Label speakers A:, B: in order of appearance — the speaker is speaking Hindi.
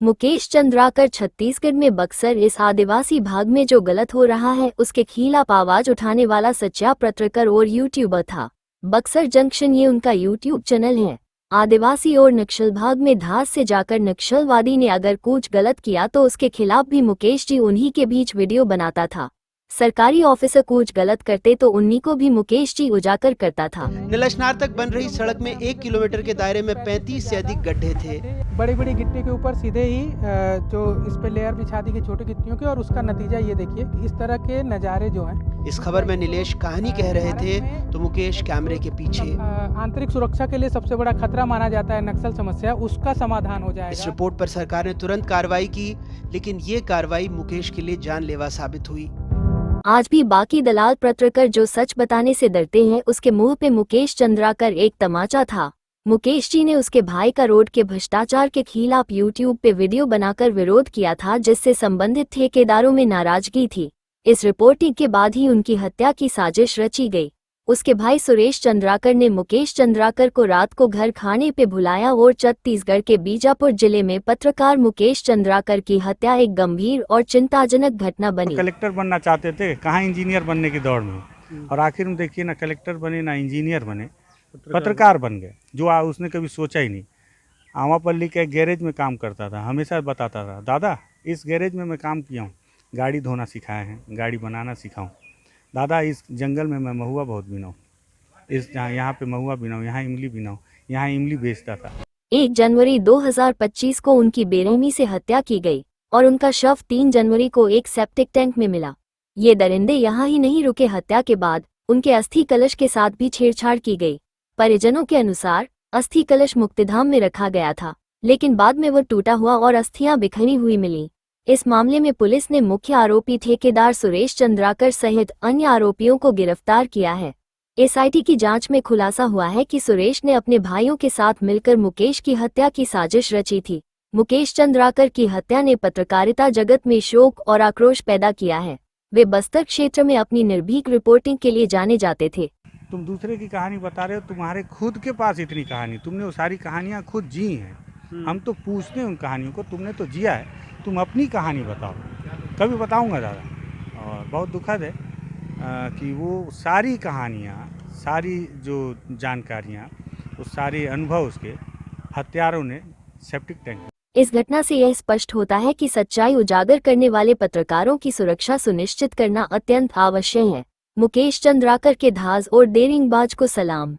A: मुकेश चंद्राकर छत्तीसगढ़ में बक्सर इस आदिवासी भाग में जो गलत हो रहा है उसके खिलाफ आवाज उठाने वाला सच्चा पत्रकार और यूट्यूबर था। बक्सर जंक्शन ये उनका यूट्यूब चैनल है। आदिवासी और नक्सल भाग में धास से जाकर नक्सलवादी ने अगर कुछ गलत किया तो उसके खिलाफ भी मुकेश जी उन्हीं के बीच वीडियो बनाता था। सरकारी ऑफिसर कुछ गलत करते तो उन्हीं को भी मुकेश जी उजागर करता था।
B: निलशनार तक बन रही सड़क में 1 किलोमीटर के दायरे में 35 से अधिक गड्ढे थे।
C: बड़ी बड़ी गिट्टी के ऊपर सीधे ही जो इस पे लेयर बिछा दी गई छोटी गिट्टियों की, और उसका नतीजा ये देखिए इस तरह के नज़ारे जो हैं।
B: इस खबर में नीलेश कहानी कह रहे थे तो मुकेश कैमरे के पीछे।
C: आंतरिक सुरक्षा के लिए सबसे बड़ा खतरा माना जाता है नक्सल समस्या, उसका समाधान हो जाएगा।
B: इस रिपोर्ट पर सरकार ने तुरंत कार्रवाई की, लेकिन ये कार्रवाई मुकेश के लिए जानलेवा साबित हुई।
A: आज भी बाकी दलाल पत्रकार जो सच बताने से डरते हैं उसके मुंह पे मुकेश चंद्राकर एक तमाचा था। मुकेश जी ने उसके भाई का रोड के भ्रष्टाचार के खिलाफ यूट्यूब पे वीडियो बनाकर विरोध किया था, जिससे संबंधित ठेकेदारों में नाराजगी थी। इस रिपोर्टिंग के बाद ही उनकी हत्या की साजिश रची गई। उसके भाई सुरेश चंद्राकर ने मुकेश चंद्राकर को रात को घर खाने पे बुलाया और छत्तीसगढ़ के बीजापुर जिले में पत्रकार मुकेश चंद्राकर की हत्या एक गंभीर और चिंताजनक घटना बनी।
D: कलेक्टर बनना चाहते थे, कहाँ इंजीनियर बनने की दौड़ में, और आखिर में देखिए ना कलेक्टर बने ना इंजीनियर बने, पत्रकार बन गए, जो उसने कभी सोचा ही नहीं। आवापल्ली के गैरेज में काम करता था, हमेशा बताता था दादा इस गैरेज में मैं काम किया हूँ, गाड़ी धोना सिखाए हैं, गाड़ी बनाना सिखाऊँ। दादा इस जंगल में मैं महुआ बहुत बिनाऊँ, इस यहाँ पे महुआ बिनाऊँ, यहाँ इमली बिनाऊँ, यहाँ इमली बेचता था।
A: 1 जनवरी 2025 को उनकी बेरहमी से हत्या की गई और उनका शव 3 जनवरी को एक सेप्टिक टैंक में मिला। ये दरिंदे यहाँ ही नहीं रुके, हत्या के बाद उनके अस्थि कलश के साथ भी छेड़छाड़ की गई। परिजनों के अनुसार अस्थि कलश मुक्तिधाम में रखा गया था, लेकिन बाद में वो टूटा हुआ और अस्थियां बिखरी हुई मिली। इस मामले में पुलिस ने मुख्य आरोपी ठेकेदार सुरेश चंद्राकर सहित अन्य आरोपियों को गिरफ्तार किया है। एसआईटी की जांच में खुलासा हुआ है कि सुरेश ने अपने भाइयों के साथ मिलकर मुकेश की हत्या की साजिश रची थी। मुकेश चंद्राकर की हत्या ने पत्रकारिता जगत में शोक और आक्रोश पैदा किया है। वे बस्तर क्षेत्र में अपनी निर्भीक रिपोर्टिंग के लिए जाने जाते थे।
D: तुम दूसरे की कहानी बता रहे हो, तुम्हारे खुद के पास इतनी कहानी, तुमने वो सारी कहानियाँ खुद जी हैं। हम तो पूछते हैं उन कहानियों को, तुमने तो जिया है, तुम अपनी कहानी बताओ। कभी बताऊंगा दादा। और बहुत दुखद है कि वो सारी कहानियाँ, सारी जो जानकारियाँ, वो सारे अनुभव उसके हत्यारों ने सेप्टिक टैंक।
A: इस घटना से यह स्पष्ट होता है कि सच्चाई उजागर करने वाले पत्रकारों की सुरक्षा सुनिश्चित करना अत्यंत आवश्यक है। मुकेश चंद्राकर के धास और डेरिंगबाज को सलाम।